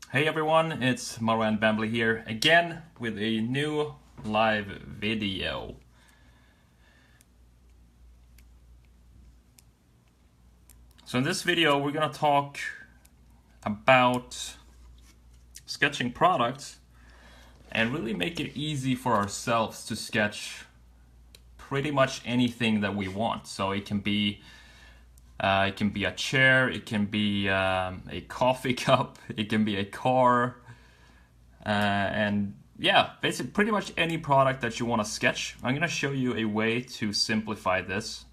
Hey everyone, it's Marwan Bambley here again with a new live video. So in this video we're gonna talk about sketching products and really make it easy for ourselves to sketch pretty much anything that we want. So it can be a chair, it can be a coffee cup, it can be a car, and yeah, basically pretty much any product that you want to sketch. I'm going to show you a way to simplify this.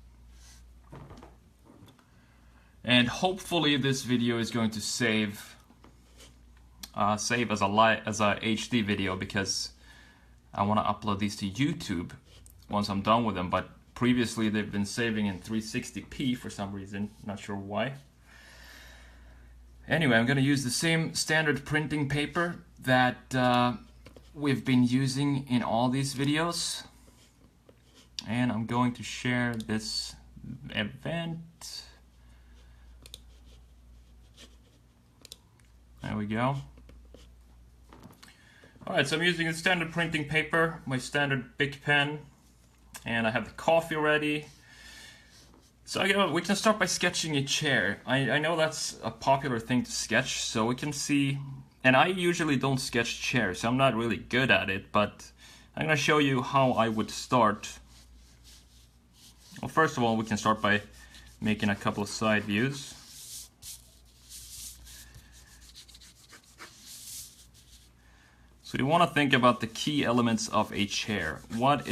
And hopefully this video is going to save as a HD video, because I want to upload these to YouTube once I'm done with them, but previously they've been saving in 360p for some reason, not sure why. Anyway, I'm going to use the same standard printing paper that we've been using in all these videos, and I'm going to share this event. There we go. Alright, so I'm using the standard printing paper, my standard Bic pen, and I have the coffee ready. So we can start by sketching a chair. I know that's a popular thing to sketch, so we can see, and I usually don't sketch chairs, so I'm not really good at it, but I'm going to show you how I would start. Well, first of all, we can start by making a couple of side views. So you want to think about the key elements of a chair. What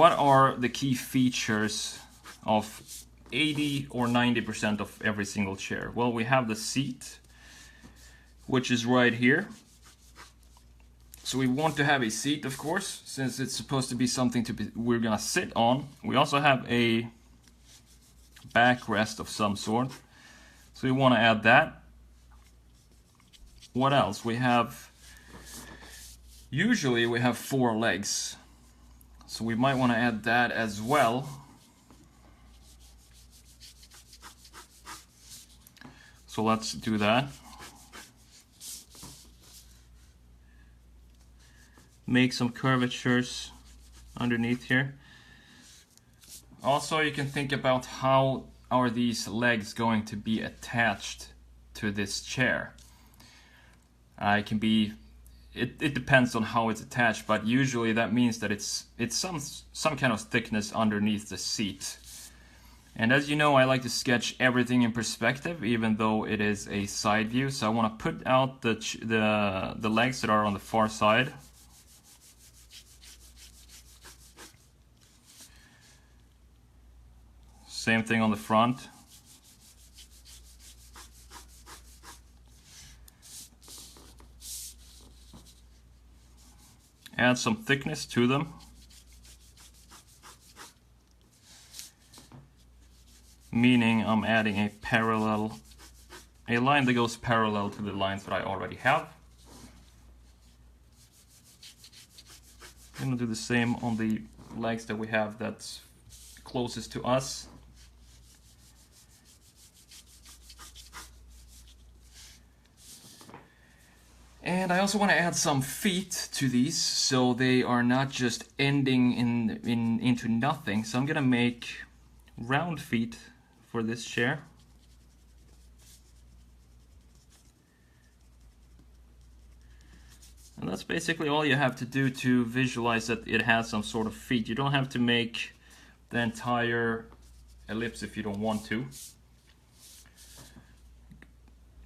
are the key features of 80 or 90% of every single chair? Well, we have the seat, which is right here. So we want to have a seat, of course, since it's supposed to be something we're gonna sit on. We also have a backrest of some sort, so we want to add that. What else? Usually we have 4 legs, so we might want to add that as well. So let's do that. Make some curvatures underneath here. Also, you can think about how are these legs going to be attached to this chair. It depends on how it's attached, but usually that means that it's some kind of thickness underneath the seat. And as you know, I like to sketch everything in perspective, even though it is a side view. So I want to put out the legs that are on the far side. Same thing on the front. Add some thickness to them. Meaning I'm adding a line that goes parallel to the lines that I already have. I'm gonna do the same on the legs that we have that's closest to us. And I also want to add some feet to these, so they are not just ending into nothing. So I'm gonna make round feet for this chair. And that's basically all you have to do to visualize that it has some sort of feet. You don't have to make the entire ellipse if you don't want to.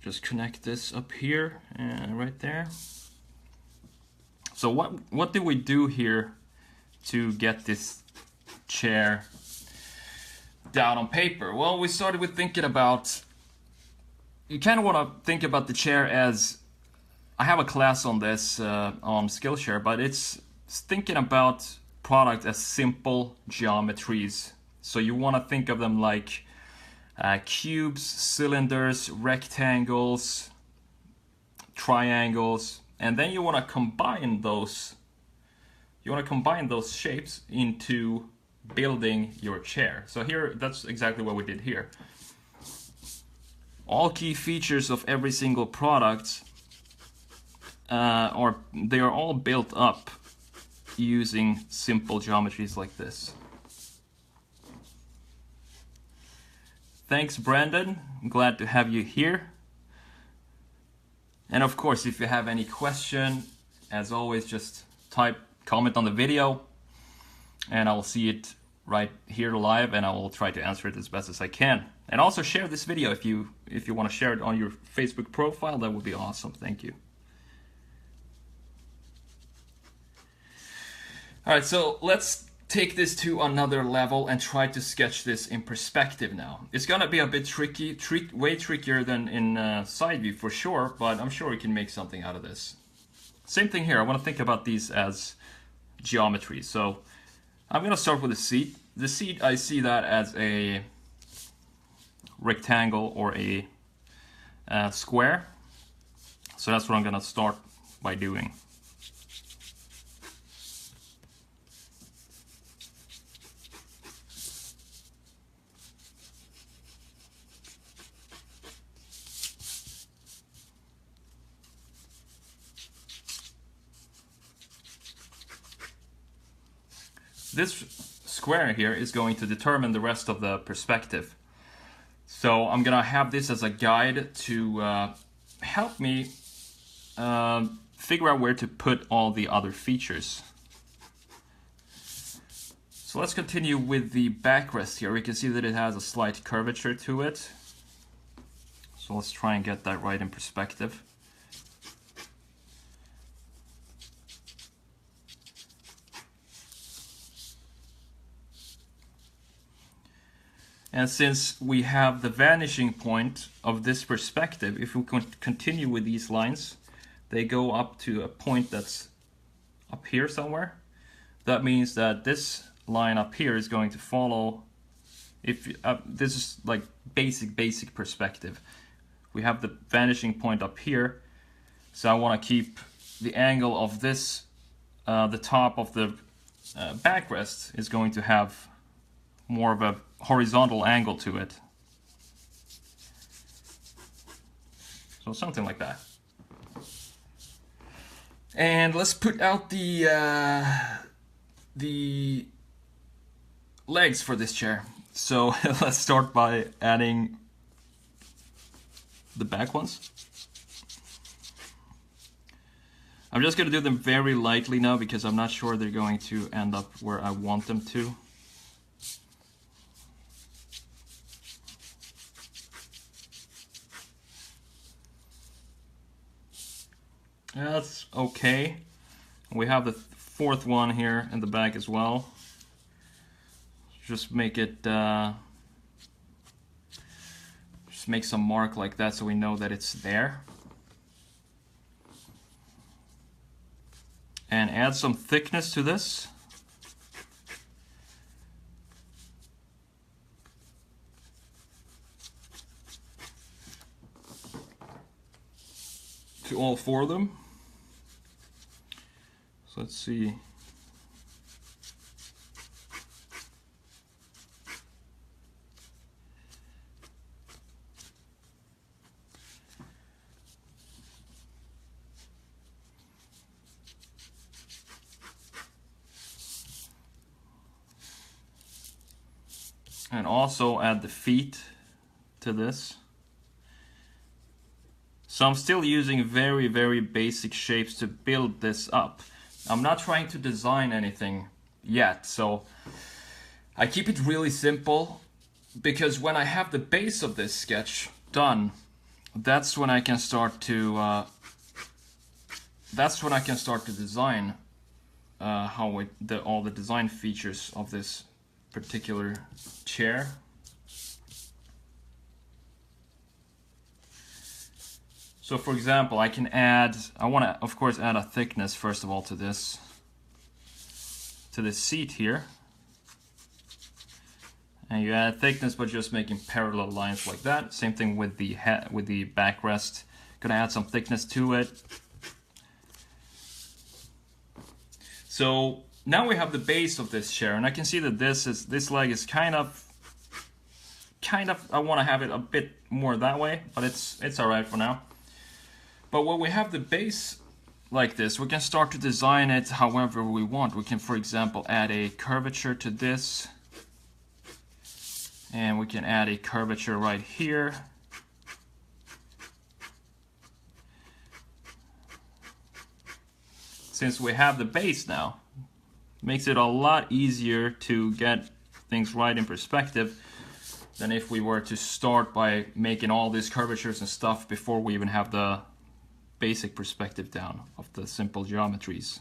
Just connect this up here and right there. So what do we do here to get this chair down on paper? Well, we started with thinking about, you kind of want to think about the chair as, I have a class on this on Skillshare, but it's thinking about product as simple geometries. So you want to think of them like cubes, cylinders, rectangles, triangles, and then you want to combine those. You want to combine those shapes into building your chair. So here, that's exactly what we did here. all key features of every single product they are all built up using simple geometries like this. Thanks, Brandon. I'm glad to have you here. And of course, if you have any question, as always, just comment on the video and I will see it right here live and I will try to answer it as best as I can. And also share this video if you want to share it on your Facebook profile. That would be awesome. Thank you. All right, so let's take this to another level and try to sketch this in perspective now. It's gonna be a bit tricky, way trickier than in side view for sure, but I'm sure we can make something out of this. Same thing here, I wanna think about these as geometry. So I'm gonna start with the seat. The seat, I see that as a rectangle or a square. So that's what I'm gonna start by doing. This square here is going to determine the rest of the perspective. So I'm gonna have this as a guide to help me figure out where to put all the other features. So let's continue with the backrest here. We can see that it has a slight curvature to it. So let's try and get that right in perspective. And since we have the vanishing point of this perspective, if we continue with these lines, they go up to a point that's up here somewhere. That means that this line up here is going to follow, this is like basic perspective. We have the vanishing point up here, so I want to keep the angle of this, the top of the backrest is going to have more of a horizontal angle to it. So something like that. And let's put out the legs for this chair. So let's start by adding the back ones. I'm just going to do them very lightly now because I'm not sure they're going to end up where I want them to. That's okay. We have the fourth one here in the back as well. Just make it, just make some mark like that so we know that it's there. And add some thickness to this. To all four of them. So let's see. And also add the feet to this. So I'm still using very basic shapes to build this up. I'm not trying to design anything yet, so I keep it really simple because when I have the base of this sketch done, that's when I can start to design all the design features of this particular chair. So for example, I want to of course add a thickness first of all to this seat here. And you add thickness by just making parallel lines like that. Same thing with the backrest. Gonna add some thickness to it. So now we have the base of this chair, and I can see that this leg is kind of I want to have it a bit more that way, but it's alright for now. But when we have the base like this, we can start to design it however we want. We can, for example, add a curvature to this, and we can add a curvature right here. Since we have the base now, it makes it a lot easier to get things right in perspective than if we were to start by making all these curvatures and stuff before we even have the basic perspective down of the simple geometries.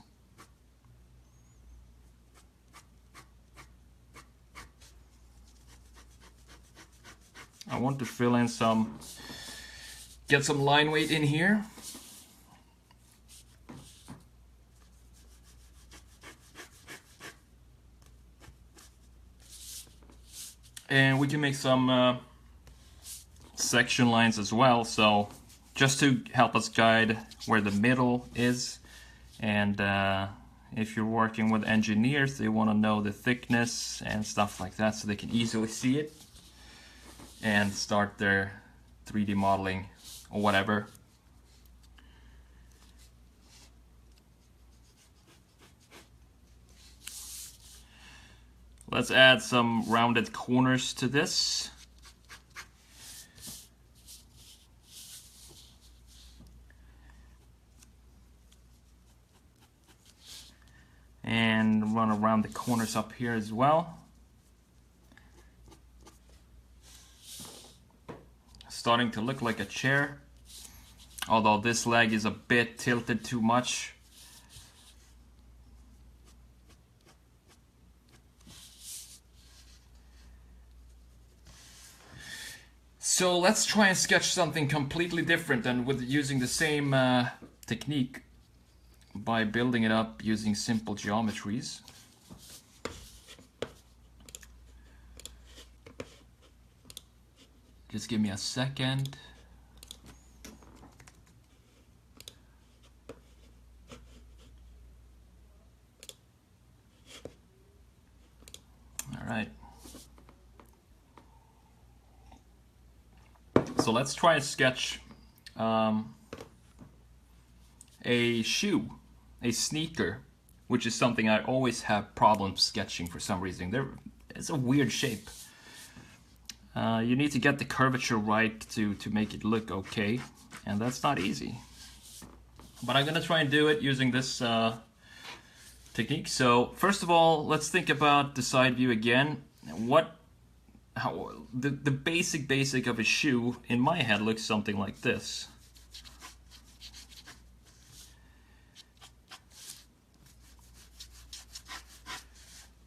I want to fill in get some line weight in here. And we can make some section lines as well, so just to help us guide where the middle is. And if you're working with engineers, they want to know the thickness and stuff like that so they can easily see it and start their 3D modeling or whatever. Let's add some rounded corners to this. And run around the corners up here as well. Starting to look like a chair, although this leg is a bit tilted too much. So let's try and sketch something completely different and with using the same technique by building it up using simple geometries. Just give me a second. All right. So let's try and sketch a shoe, a sneaker, which is something I always have problems sketching for some reason. It's a weird shape. You need to get the curvature right to make it look okay, and that's not easy. But I'm gonna try and do it using this technique. So first of all, let's think about the side view again. The basic of a shoe in my head looks something like this.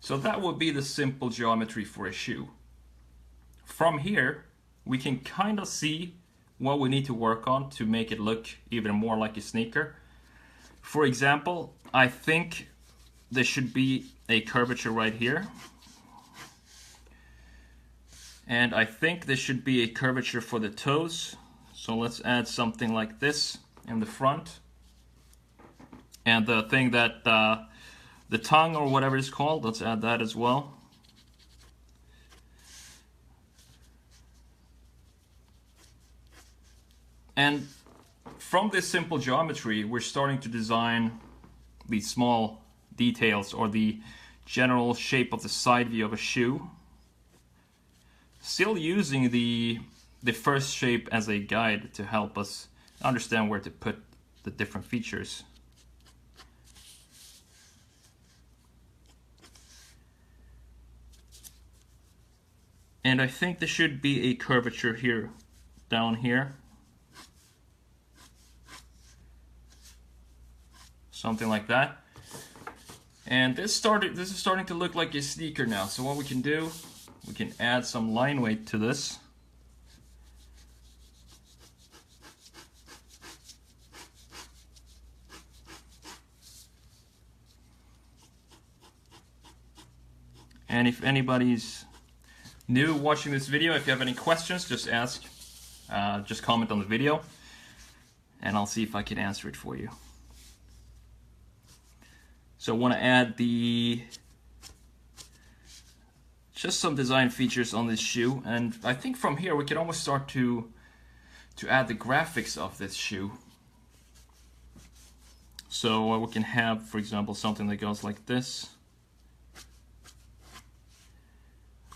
So that would be the simple geometry for a shoe. From here, we can kind of see what we need to work on to make it look even more like a sneaker. For example, I think there should be a curvature right here. And I think there should be a curvature for the toes. So let's add something like this in the front. And the thing that, the tongue or whatever it's called, let's add that as well. And from this simple geometry, we're starting to design these small details or the general shape of the side view of a shoe. Still using the first shape as a guide to help us understand where to put the different features. And I think there should be a curvature here, down here. Something like that. And this is starting to look like a sneaker now. So what we can do, we can add some line weight to this. And if anybody's new watching this video, if you have any questions, just ask. Just comment on the video, and I'll see if I can answer it for you. So I want to add just some design features on this shoe, and I think from here we can almost start to add the graphics of this shoe. So we can have, for example, something that goes like this.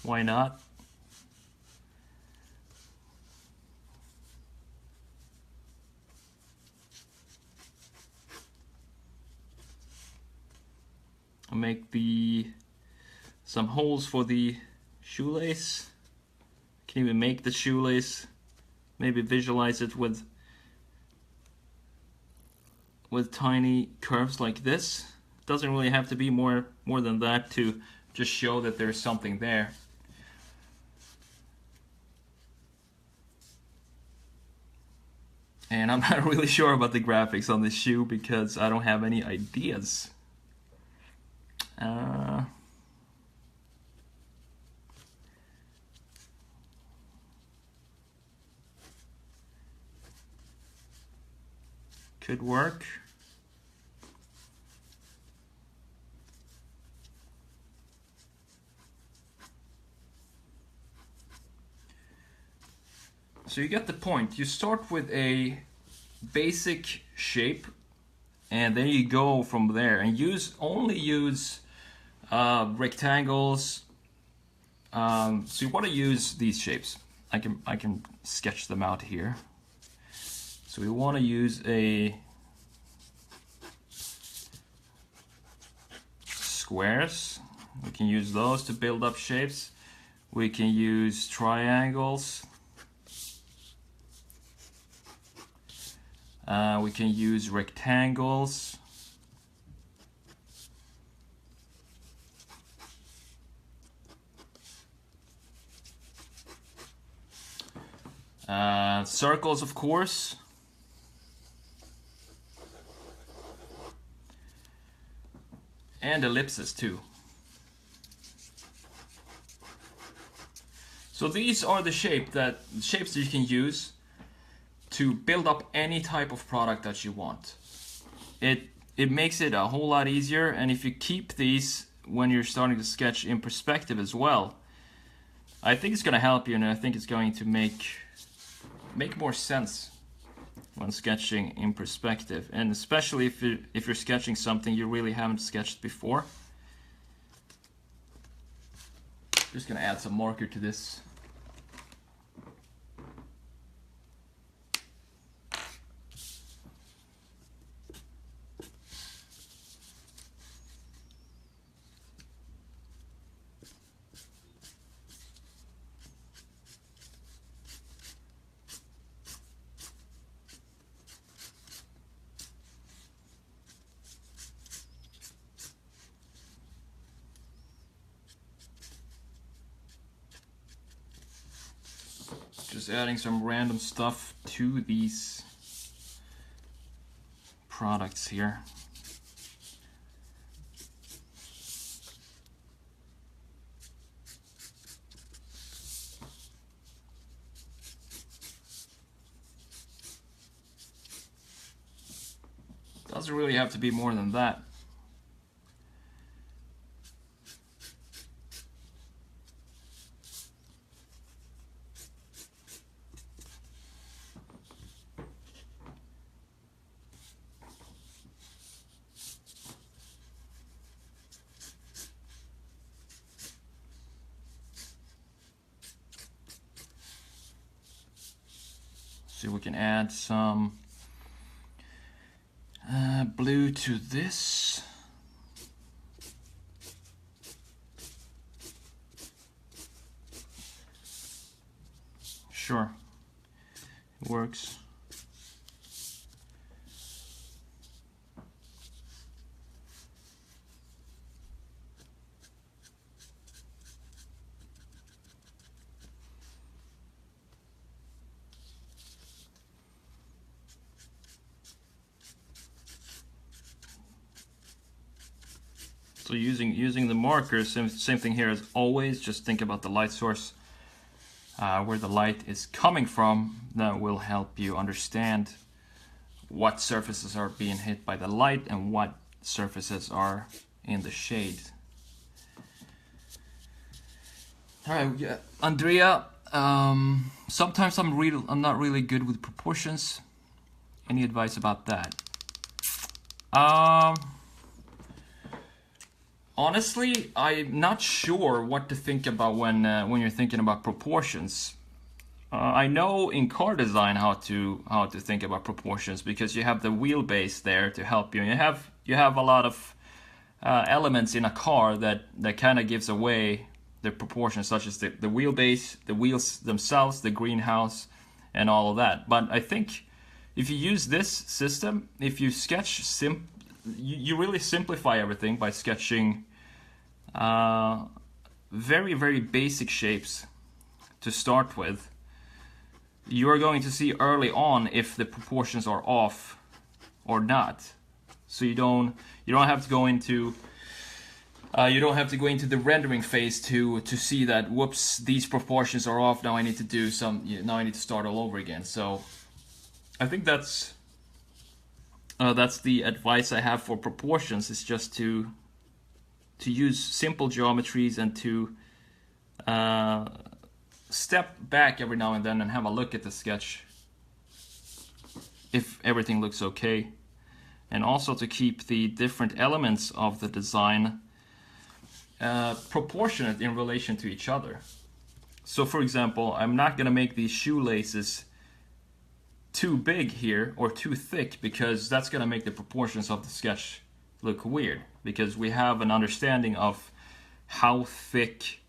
Why not? I'll make some holes for the shoelace. Can even make the shoelace, maybe visualize it with tiny curves like this. Doesn't really have to be more than that to just show that there's something there. And I'm not really sure about the graphics on this shoe because I don't have any ideas. Could work. So you get the point. You start with a basic shape and then you go from there and only use rectangles. So you want to use these shapes. I can sketch them out here. So we want to use squares. We can use those to build up shapes. We can use triangles. We can use rectangles. Circles, of course. And ellipses too. So these are the shapes that you can use to build up any type of product that you want. It makes it a whole lot easier, and if you keep these when you're starting to sketch in perspective as well, I think it's going to help you, and I think it's going to make more sense when sketching in perspective, and especially if you're sketching something you really haven't sketched before. Just gonna add some marker to this. Just adding some random stuff to these products here. Doesn't really have to be more than that. So we can add some blue to this. Sure, it works. So using the markers, same thing here as always. Just think about the light source, where the light is coming from. That will help you understand what surfaces are being hit by the light and what surfaces are in the shade. All right, yeah, Andrea. Sometimes I'm not really good with proportions. Any advice about that? Honestly, I'm not sure what to think about when you're thinking about proportions. I know in car design how to think about proportions because you have the wheelbase there to help you. And you have a lot of elements in a car that kind of gives away the proportions, such as the wheelbase, the wheels themselves, the greenhouse, and all of that. But I think if you use this system, if you sketch you really simplify everything by sketching very, very basic shapes to start with. You are going to see early on if the proportions are off or not. So you don't have to go into the rendering phase to see that, whoops, these proportions are off. Now I need to start all over again. So I think that's the advice I have for proportions, is just to use simple geometries and to step back every now and then and have a look at the sketch if everything looks okay, and also to keep the different elements of the design proportionate in relation to each other. So for example, I'm not going to make these shoelaces too big here or too thick, because that's going to make the proportions of the sketch look weird, because we have an understanding of how thick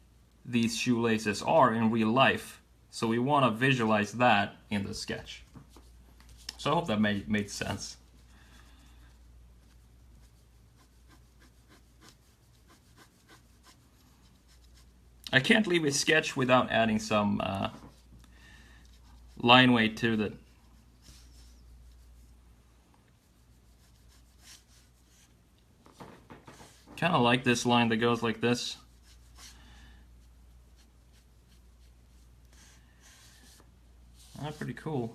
these shoelaces are in real life. So we want to visualize that in the sketch. So I hope that made sense. I can't leave a sketch without adding some line weight to it. Kind of like this line that goes like this. Pretty cool.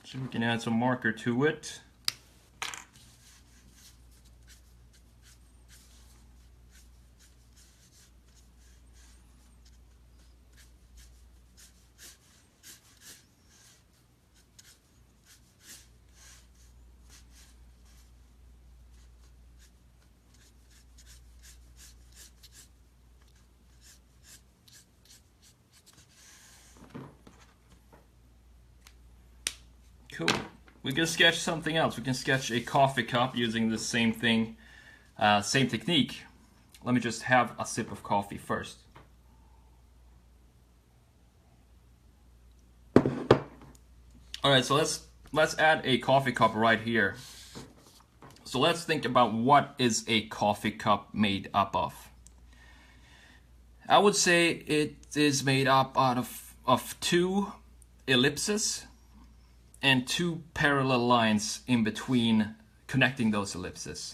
So we can add some marker to it. Cool. We can sketch something else. We can sketch a coffee cup using the same thing, same technique. Let me just have a sip of coffee first. All right, so let's add a coffee cup right here. So let's think about what is a coffee cup made up of. I would say it is made up out of two ellipses and two parallel lines in between connecting those ellipses.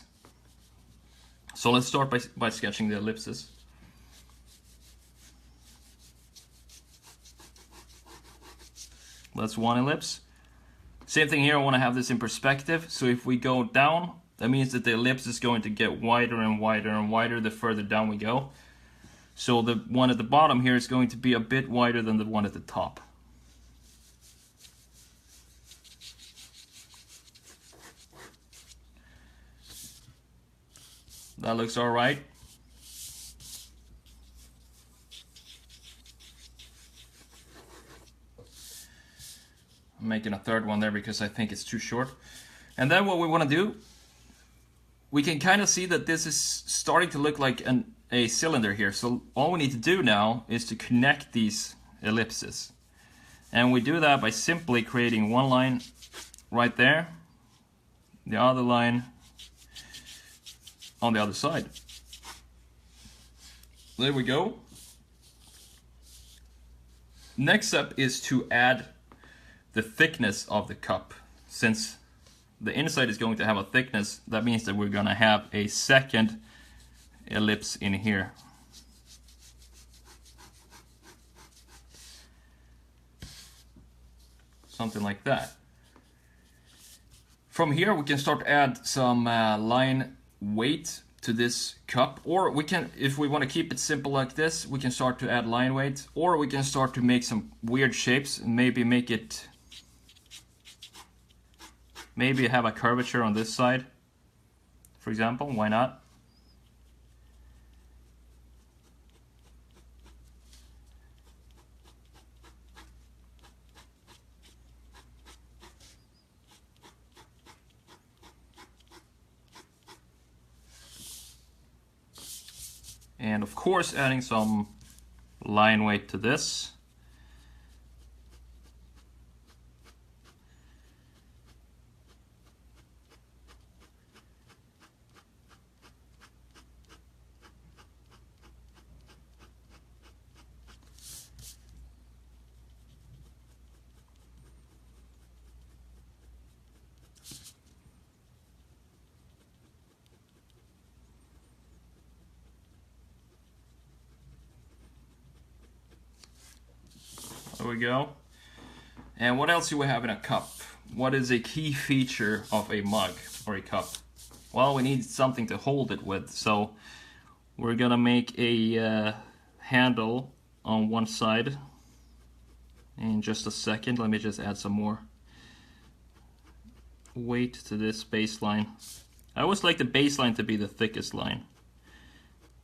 So let's start by sketching the ellipses. That's one ellipse. Same thing here, I want to have this in perspective. So if we go down, that means that the ellipse is going to get wider and wider and wider the further down we go. So the one at the bottom here is going to be a bit wider than the one at the top. That looks all right. I'm making a third one there because I think it's too short. And then what we want to do, we can kind of see that this is starting to look like a cylinder here. So all we need to do now is to connect these ellipses. And we do that by simply creating one line right there, the other line on the other side. There we go. Next up is to add the thickness of the cup. Since the inside is going to have a thickness, that means that we're gonna have a second ellipse in here. Something like that. From here we can start to add some line weight to this cup, or we can, if we want to keep it simple like this, we can start to add line weight, or we can start to make some weird shapes and maybe make it, maybe have a curvature on this side, for example. Why not? And of course adding some line weight to this. There we go. And what else do we have in a cup? What is a key feature of a mug or a cup? Well, we need something to hold it with, so we're gonna make a handle on one side. In just a second, let me just add some more weight to this baseline. I always like the baseline to be the thickest line,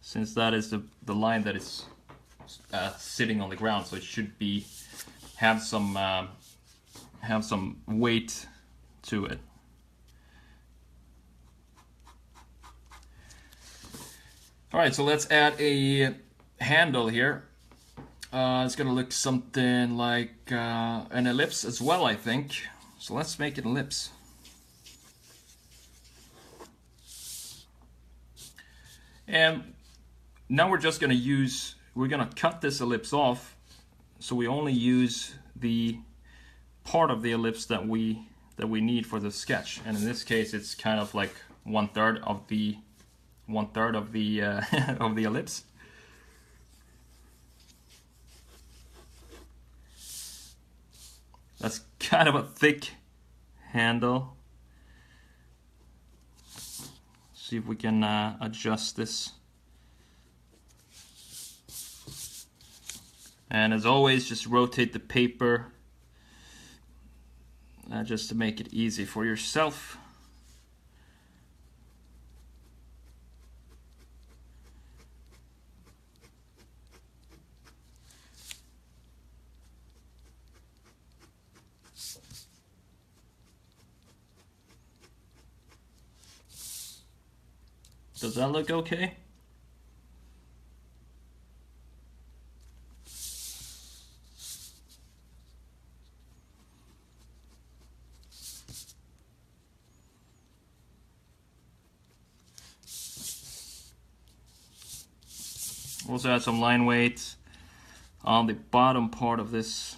since that is the line that is sitting on the ground, so it should be have some weight to it. All right, so let's add a handle here. It's gonna look something like an ellipse as well, I think. So let's make an ellipse. And now we're just gonna we're gonna cut this ellipse off, so we only use the part of the ellipse that we need for the sketch. And in this case, it's kind of like 1/3 of the of the of the ellipse. That's kind of a thick handle. See if we can adjust this. And as always, just rotate the paper just to make it easy for yourself. Does that look okay? Also add some line weight on the bottom part of this.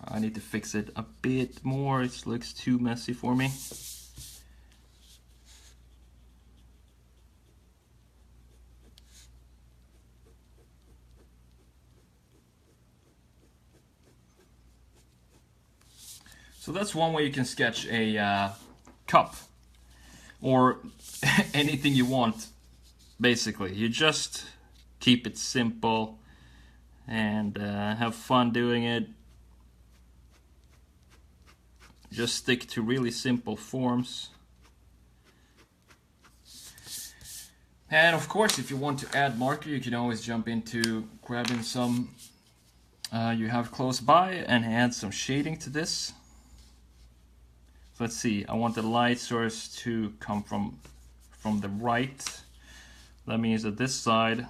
I need to fix it a bit more, it looks too messy for me. So that's one way you can sketch a cup, or anything you want, basically. You just keep it simple and have fun doing it. Just stick to really simple forms. And of course, if you want to add marker, you can always jump into grabbing some you have close by and add some shading to this. So let's see, I want the light source to come from the right. That means that this side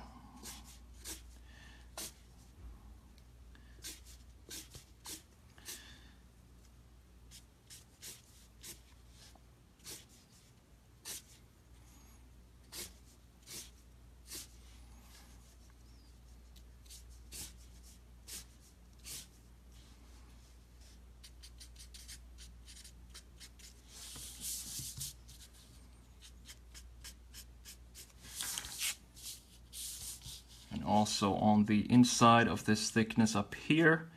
also on the inside of this thickness up here,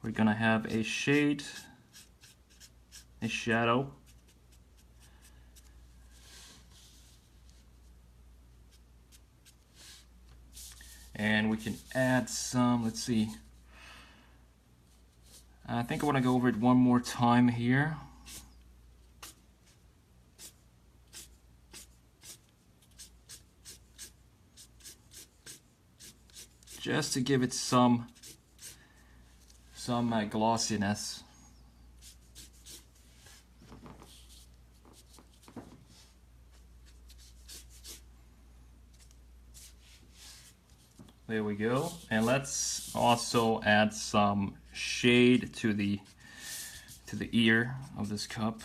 we're gonna have a shade, a shadow. And we can add some, let's see. I think I want to go over it one more time here. Just to give it some glossiness. There we go. And let's also add some shade to the ear of this cup.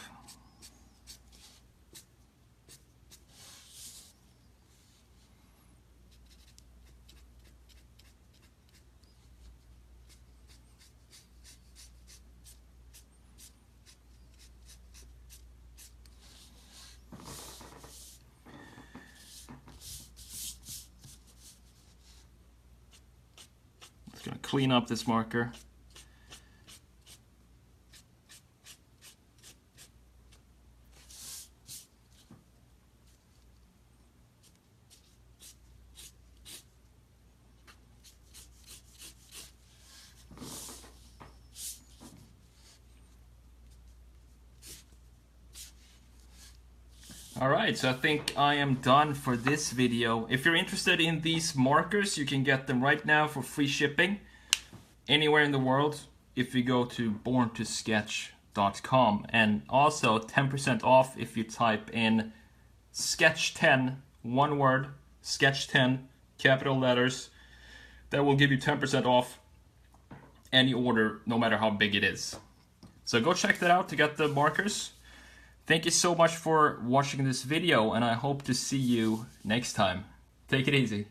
Gonna clean up this marker. Alright, so I think I am done for this video. If you're interested in these markers, you can get them right now for free shipping anywhere in the world if you go to borntosketch.com, and also 10% off if you type in sketch 10, one word, sketch 10, capital letters. That will give you 10% off any order, no matter how big it is. So go check that out to get the markers. Thank you so much for watching this video, and I hope to see you next time. Take it easy.